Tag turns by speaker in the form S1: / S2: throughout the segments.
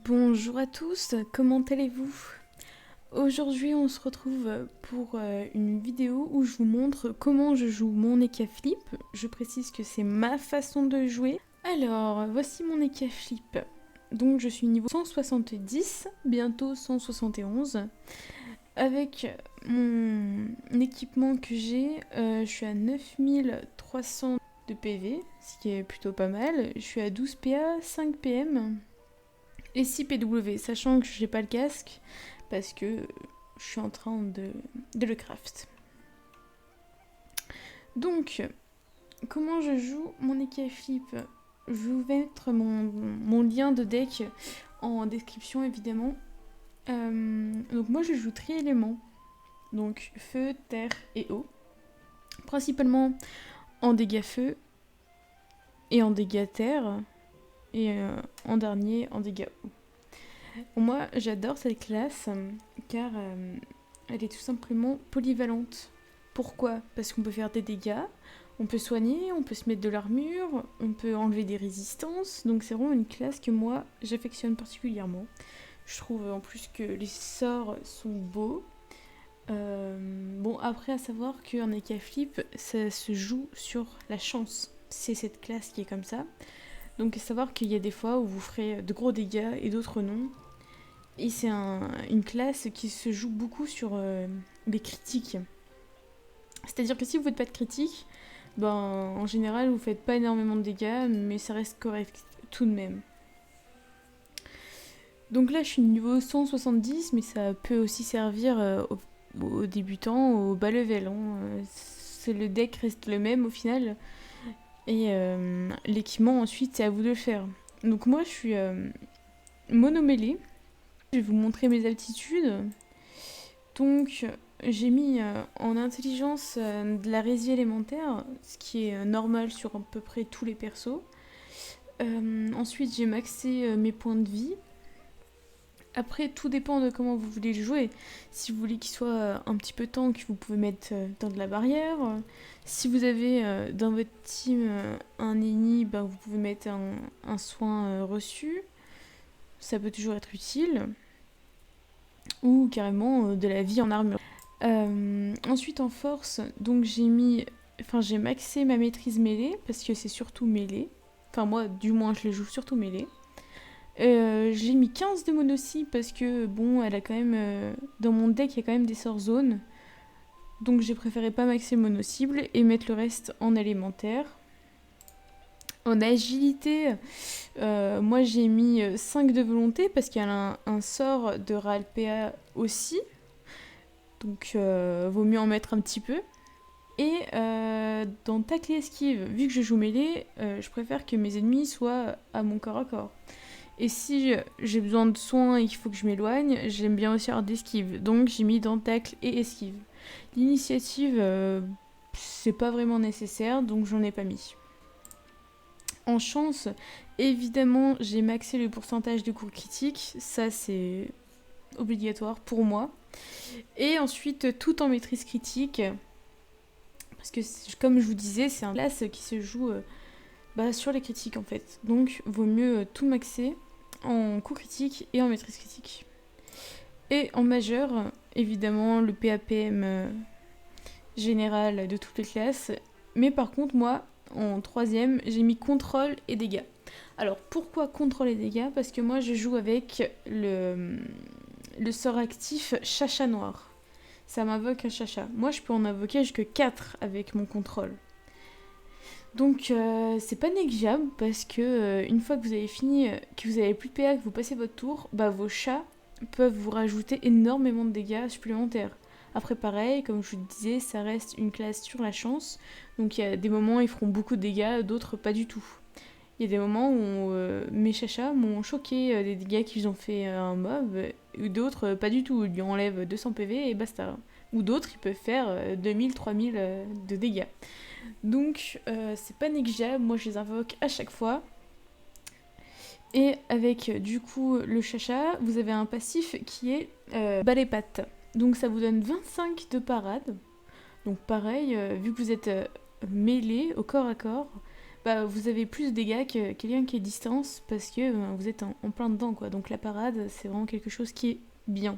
S1: Bonjour à tous, comment allez-vous? Aujourd'hui on se retrouve pour une vidéo où je vous montre comment je joue mon Eka Flip. Je précise que c'est ma façon de jouer. Alors, voici mon Eka Flip. Donc je suis niveau 170, bientôt 171. Avec mon équipement que j'ai, je suis à 9300 de PV, ce qui est plutôt pas mal. Je suis à 12 PA, 5 PM. Et 6 PW, sachant que j'ai pas le casque, parce que je suis en train de le craft. Donc, comment je joue mon Eka Flip? Je vais vous mettre mon lien de deck en description, évidemment. Donc moi, je joue tri-éléments. Donc feu, terre et eau. Principalement en dégâts feu et en dégâts terre. Et en dernier, en dégâts eau. Moi, j'adore cette classe car elle est tout simplement polyvalente. Pourquoi? Parce qu'on peut faire des dégâts, on peut soigner, on peut se mettre de l'armure, on peut enlever des résistances. Donc c'est vraiment une classe que moi, j'affectionne particulièrement. Je trouve en plus que les sorts sont beaux. Bon, après, à savoir qu'un Eka Flip, ça se joue sur la chance. C'est cette classe qui est comme ça. Donc à savoir qu'il y a des fois où vous ferez de gros dégâts et d'autres non. Et c'est une classe qui se joue beaucoup sur les critiques. C'est-à-dire que si vous faites pas de critiques, ben, en général vous faites pas énormément de dégâts, mais ça reste correct tout de même. Donc là je suis niveau 170, mais ça peut aussi servir aux débutants, aux bas level. Le deck reste le même au final. Et l'équipement ensuite c'est à vous de le faire. Donc moi je suis mono-mêlée. Je vais vous montrer mes aptitudes. Donc, j'ai mis en intelligence de la résine élémentaire, ce qui est normal sur à peu près tous les persos. Ensuite, j'ai maxé mes points de vie. Après, tout dépend de comment vous voulez le jouer. Si vous voulez qu'il soit un petit peu tank, vous pouvez mettre dans de la barrière. Si vous avez dans votre team un ennemi, ben, vous pouvez mettre un soin reçu. Ça peut toujours être utile. Ou carrément de la vie en armure. Ensuite en force, donc j'ai maxé ma maîtrise mêlée parce que c'est surtout mêlée. Enfin moi du moins je le joue surtout mêlée. J'ai mis 15 de monocy parce que bon elle a quand même dans mon deck il y a quand même des sorts zones. Donc j'ai préféré pas maxer mono-cible et mettre le reste en élémentaire. En agilité, moi j'ai mis 5 de volonté parce qu'elle a un sort de Ralpea aussi. Donc vaut mieux en mettre un petit peu. Et dans tacle et esquive, vu que je joue mêlée, je préfère que mes ennemis soient à mon corps à corps. Et si j'ai besoin de soins et qu'il faut que je m'éloigne, j'aime bien aussi avoir d'esquive. Donc j'ai mis dans tacle et esquive. L'initiative, c'est pas vraiment nécessaire, donc j'en ai pas mis. En chance, évidemment, j'ai maxé le pourcentage de coups critiques. Ça, c'est obligatoire pour moi. Et ensuite, tout en maîtrise critique. Parce que, comme je vous disais, c'est un classe qui se joue sur les critiques, en fait. Donc, vaut mieux tout maxer en coups critiques et en maîtrise critique. Et en majeur, évidemment, le PAPM général de toutes les classes. Mais par contre, moi, en troisième, j'ai mis contrôle et dégâts. Alors, pourquoi contrôle et dégâts? Parce que moi, je joue avec le sort actif Chacha Noir. Ça m'invoque un Chacha. Moi, je peux en invoquer jusque 4 avec mon contrôle. Donc, c'est pas négligeable parce que une fois que vous avez fini, que vous avez plus de PA, que vous passez votre tour, bah, vos chats peuvent vous rajouter énormément de dégâts supplémentaires. Après, pareil, comme je vous le disais, ça reste une classe sur la chance. Donc, il y a des moments où ils feront beaucoup de dégâts, d'autres pas du tout. Il y a des moments où mes chachas m'ont choqué des dégâts qu'ils ont fait à un mob, ou d'autres pas du tout. Ils lui enlèvent 200 PV et basta. Ou d'autres, ils peuvent faire 2000, 3000 de dégâts. Donc, c'est pas négligeable. Moi, je les invoque à chaque fois. Et avec, du coup, le chacha, vous avez un passif qui est balai pattes. Donc, ça vous donne 25 de parade. Donc, pareil, vu que vous êtes mêlé au corps à corps, bah, vous avez plus de dégâts que quelqu'un qui est distance parce que vous êtes en plein dedans, quoi. Donc la parade, c'est vraiment quelque chose qui est bien.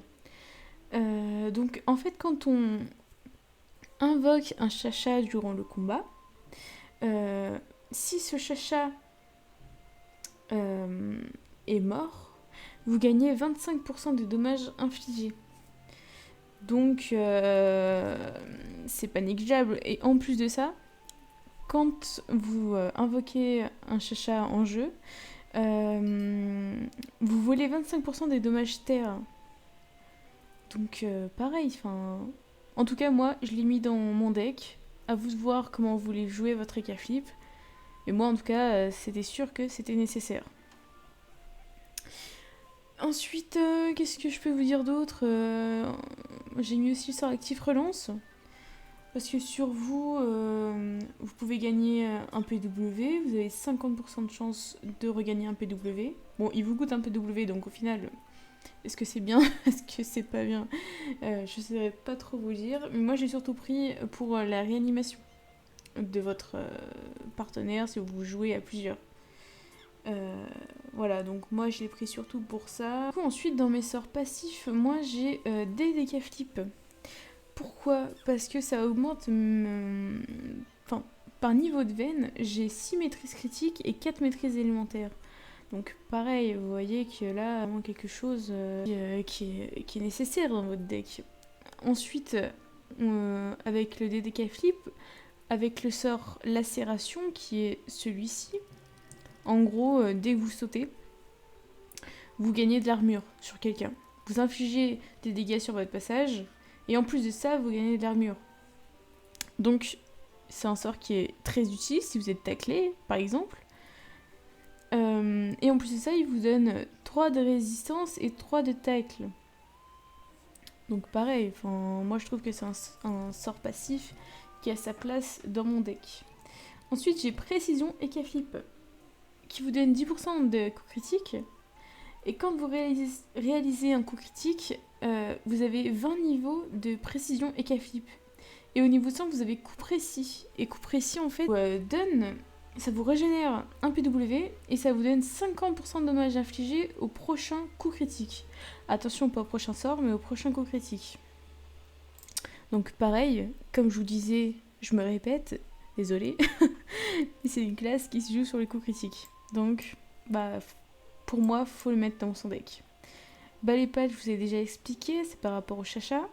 S1: Donc en fait, quand on invoque un chacha durant le combat, si ce chacha est mort, vous gagnez 25% des dommages infligés. Donc c'est pas négligeable. Et en plus de ça, quand vous invoquez un chacha en jeu, vous volez 25% des dommages terre. Donc pareil, en tout cas moi je l'ai mis dans mon deck. À vous de voir comment vous voulez jouer votre Ekaflip. Et moi en tout cas c'était sûr que c'était nécessaire. Ensuite, qu'est-ce que je peux vous dire d'autre? J'ai mis aussi le sort actif relance. Parce que sur vous, vous pouvez gagner un PW. Vous avez 50% de chance de regagner un PW. Bon, il vous coûte un PW, donc au final, est-ce que c'est bien? Est-ce que c'est pas bien? Je ne saurais pas trop vous dire. Mais moi, j'ai surtout pris pour la réanimation de votre partenaire si vous jouez à plusieurs. Voilà, donc moi je l'ai pris surtout pour ça. Du coup, ensuite, dans mes sorts passifs, moi j'ai des Ekaflip. Pourquoi? Parce que ça augmente... Enfin, par niveau de veine, j'ai 6 maîtrises critiques et 4 maîtrises élémentaires. Donc pareil, vous voyez que là, vraiment quelque chose qui est nécessaire dans votre deck. Ensuite, avec le Ekaflip, avec le sort lacération qui est celui-ci, en gros, dès que vous sautez, vous gagnez de l'armure sur quelqu'un. Vous infligez des dégâts sur votre passage, et en plus de ça, vous gagnez de l'armure. Donc, c'est un sort qui est très utile si vous êtes taclé, par exemple. Et en plus de ça, il vous donne 3 de résistance et 3 de tacle. Donc pareil, moi je trouve que c'est un sort passif qui a sa place dans mon deck. Ensuite, j'ai précision Ekaflip, qui vous donne 10% de coup critique. Et quand vous réalisez un coup critique, vous avez 20 niveaux de précision Ekaflip. Et au niveau 100, vous avez coup précis. Et coup précis, en fait, ça vous régénère un PW et ça vous donne 50% de dommages infligés au prochain coup critique. Attention, pas au prochain sort, mais au prochain coup critique. Donc pareil, comme je vous disais, je me répète, désolée, mais c'est une classe qui se joue sur les coups critiques. Donc, pour moi, faut le mettre dans son deck. Balai Patch, je vous ai déjà expliqué, c'est par rapport au chacha.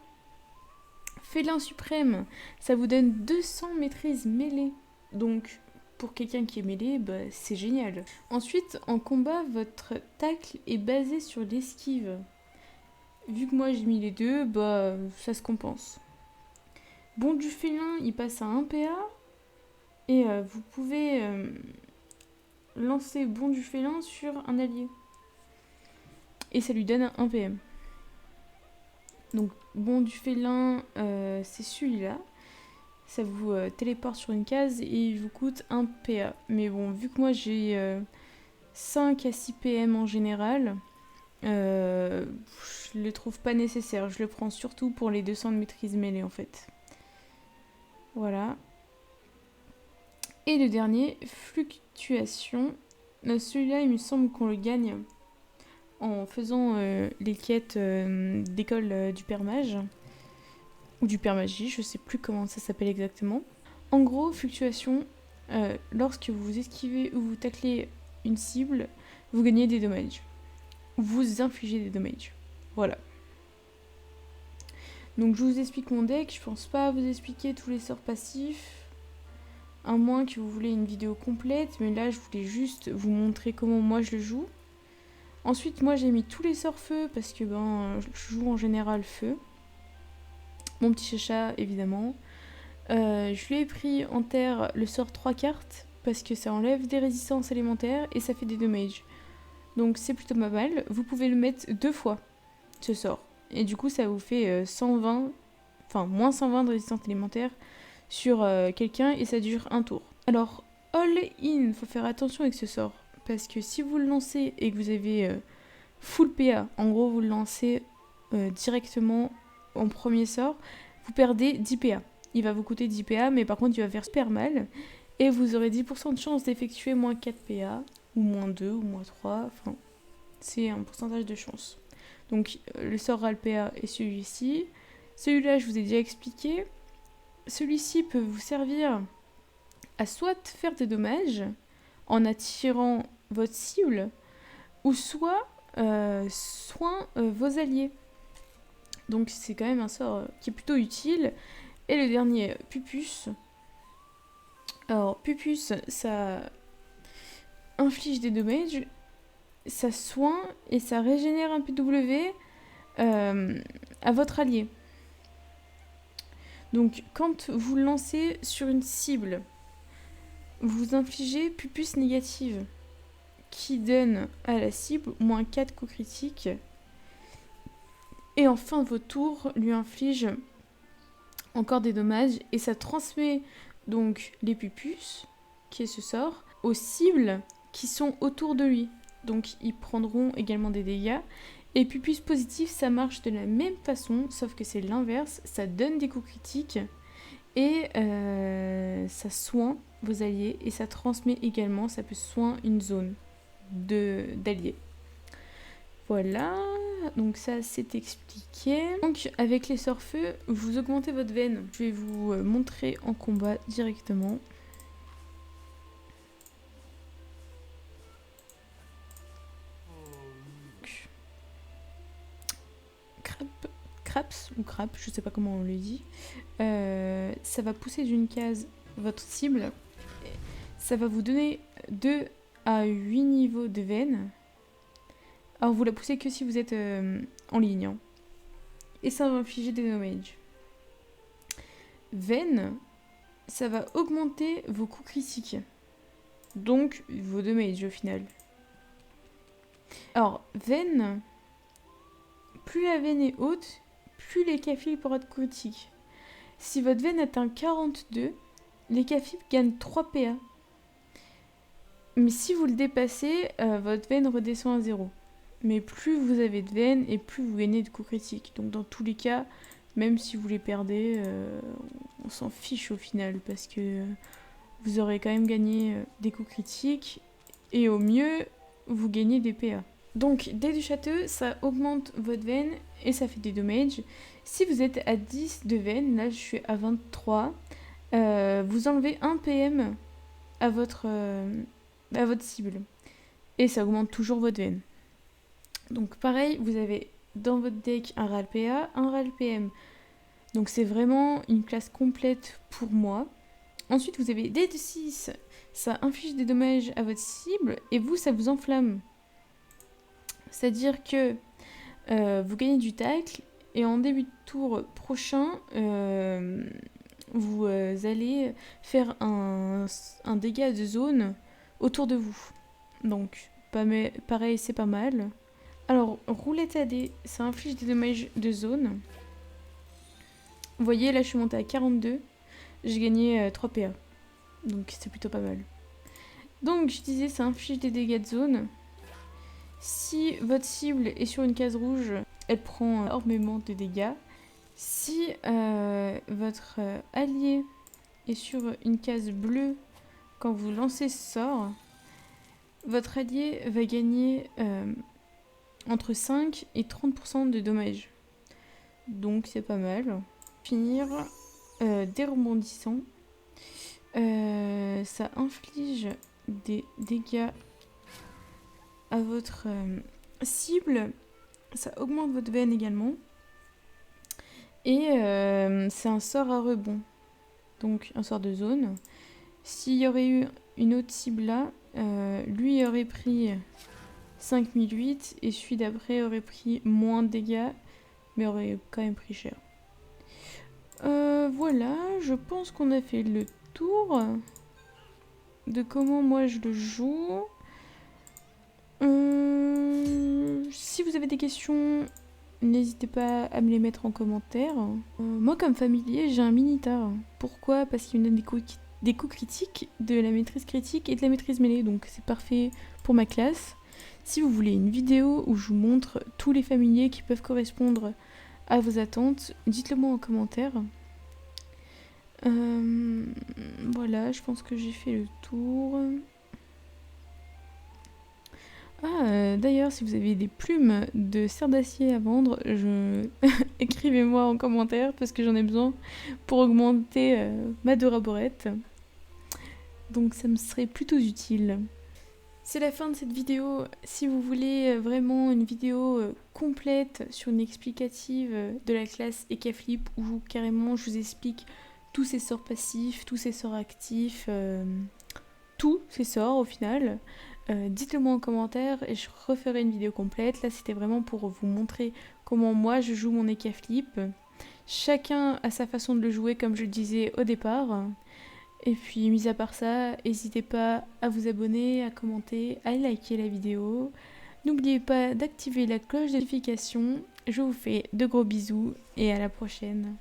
S1: Félin suprême, ça vous donne 200 maîtrises mêlées. Donc, pour quelqu'un qui est mêlé, c'est génial. Ensuite, en combat, votre tacle est basé sur l'esquive. Vu que moi j'ai mis les deux, ça se compense. Bond du félin, il passe à 1 PA. Et vous pouvez lancer Bond du félin sur un allié. Et ça lui donne un PM. Donc, Bond du félin, c'est celui-là. Ça vous téléporte sur une case et il vous coûte 1 PA. Mais bon, vu que moi j'ai 5 à 6 PM en général, je le trouve pas nécessaire. Je le prends surtout pour les 200 de maîtrise mêlée en fait. Voilà. Et le dernier, fluctuation. Celui-là, il me semble qu'on le gagne en faisant les quêtes d'école du permage. Ou du permagie, je sais plus comment ça s'appelle exactement. En gros, fluctuation, lorsque vous esquivez ou vous taclez une cible, vous gagnez des dommages. Vous infligez des dommages. Voilà. Donc je vous explique mon deck, je pense pas vous expliquer tous les sorts passifs. À moins que vous voulez une vidéo complète, mais là je voulais juste vous montrer comment moi je le joue. Ensuite, moi j'ai mis tous les sorts feu parce que je joue en général feu. Mon petit chacha, évidemment. Je lui ai pris en terre le sort 3 cartes parce que ça enlève des résistances élémentaires et ça fait des dommages. Donc c'est plutôt pas mal. Vous pouvez le mettre 2 fois, ce sort. Et du coup, ça vous fait 120, enfin moins 120 de résistance élémentaire sur quelqu'un et ça dure un tour. Alors, all in, faut faire attention avec ce sort. Parce que si vous le lancez et que vous avez full PA, en gros vous le lancez directement en premier sort, vous perdez 10 PA. Il va vous coûter 10 PA, mais par contre il va faire super mal. Et vous aurez 10% de chance d'effectuer moins 4 PA, ou moins 2, ou moins 3, enfin, c'est un pourcentage de chance. Donc le sort RAL-PA est celui-ci. Celui-là, je vous ai déjà expliqué. Celui-ci peut vous servir à soit faire des dommages en attirant votre cible, ou soit vos alliés. Donc c'est quand même un sort qui est plutôt utile. Et le dernier, Pupus. Alors Pupus, ça inflige des dommages, ça soigne et ça régénère un PW à votre allié. Donc quand vous le lancez sur une cible, vous infligez Pupus négative qui donne à la cible moins 4 coups critiques. Et en fin de votre tour, lui inflige encore des dommages et ça transmet donc les Pupus, qui est ce sort, aux cibles qui sont autour de lui. Donc ils prendront également des dégâts. Et Pupus positif, ça marche de la même façon, sauf que c'est l'inverse. Ça donne des coups critiques et ça soigne vos alliés. Et ça transmet également, ça peut soigner une zone d'alliés. Voilà, donc ça c'est expliqué. Donc avec les sorts feu, vous augmentez votre veine. Je vais vous montrer en combat directement. Craps ou crap, je sais pas comment on le dit. Ça va pousser d'une case votre cible. Ça va vous donner 2 à 8 niveaux de veine. Alors vous la poussez que si vous êtes en ligne. Hein. Et ça va infliger des dommages. Veine, ça va augmenter vos coups critiques. Donc vos dommages au final. Alors, veine, plus la veine est haute, plus les cafils pourront être critiques. Si votre veine atteint 42, les cafils gagnent 3 PA. Mais si vous le dépassez, votre veine redescend à 0. Mais plus vous avez de veine et plus vous gagnez de coups critiques. Donc dans tous les cas, même si vous les perdez, on s'en fiche au final parce que vous aurez quand même gagné des coups critiques et au mieux, vous gagnez des PA. Donc dés du château, ça augmente votre veine et ça fait des dommages. Si vous êtes à 10 de veine, là je suis à 23, vous enlevez 1 PM à votre cible. Et ça augmente toujours votre veine. Donc pareil, vous avez dans votre deck un RAL PA, un RAL PM. Donc c'est vraiment une classe complète pour moi. Ensuite, vous avez dés de 6, ça inflige des dommages à votre cible et vous, ça vous enflamme. C'est-à-dire que vous gagnez du tacle et en début de tour prochain, vous allez faire un dégât de zone autour de vous. Donc, pareil, c'est pas mal. Alors, roulette à dés, ça inflige des dommages de zone. Vous voyez, là, je suis montée à 42. J'ai gagné 3 PA. Donc, c'est plutôt pas mal. Donc, je disais, ça inflige des dégâts de zone. Si votre cible est sur une case rouge, elle prend énormément de dégâts. Si votre allié est sur une case bleue, quand vous lancez ce sort, votre allié va gagner entre 5 et 30% de dommages. Donc c'est pas mal. Finir des rebondissants. Ça inflige des dégâts à votre cible. Ça augmente votre veine également. Et c'est un sort à rebond. Donc un sort de zone. S'il y aurait eu une autre cible là, lui aurait pris 5008 et celui d'après aurait pris moins de dégâts, mais aurait quand même pris cher. Voilà, je pense qu'on a fait le tour de comment moi je le joue. Si vous avez des questions, n'hésitez pas à me les mettre en commentaire. Moi comme familier, j'ai un Minotaur. Pourquoi? Parce qu'il me donne des coups critiques, de la maîtrise critique et de la maîtrise mêlée, donc c'est parfait pour ma classe. Si vous voulez une vidéo où je vous montre tous les familiers qui peuvent correspondre à vos attentes, dites-le moi en commentaire. Voilà, je pense que j'ai fait le tour. D'ailleurs, si vous avez des plumes de serre d'acier à vendre, écrivez-moi en commentaire parce que j'en ai besoin pour augmenter ma Dora-Borette. Donc ça me serait plutôt utile. C'est la fin de cette vidéo. Si vous voulez vraiment une vidéo complète sur une explicative de la classe Ekaflip où carrément je vous explique tous ces sorts passifs, tous ces sorts actifs, tous ces sorts au final, dites-le moi en commentaire et je referai une vidéo complète. Là c'était vraiment pour vous montrer comment moi je joue mon Ekaflip. Chacun a sa façon de le jouer comme je le disais au départ. Et puis, mis à part ça, n'hésitez pas à vous abonner, à commenter, à liker la vidéo. N'oubliez pas d'activer la cloche de notification. Je vous fais de gros bisous et à la prochaine.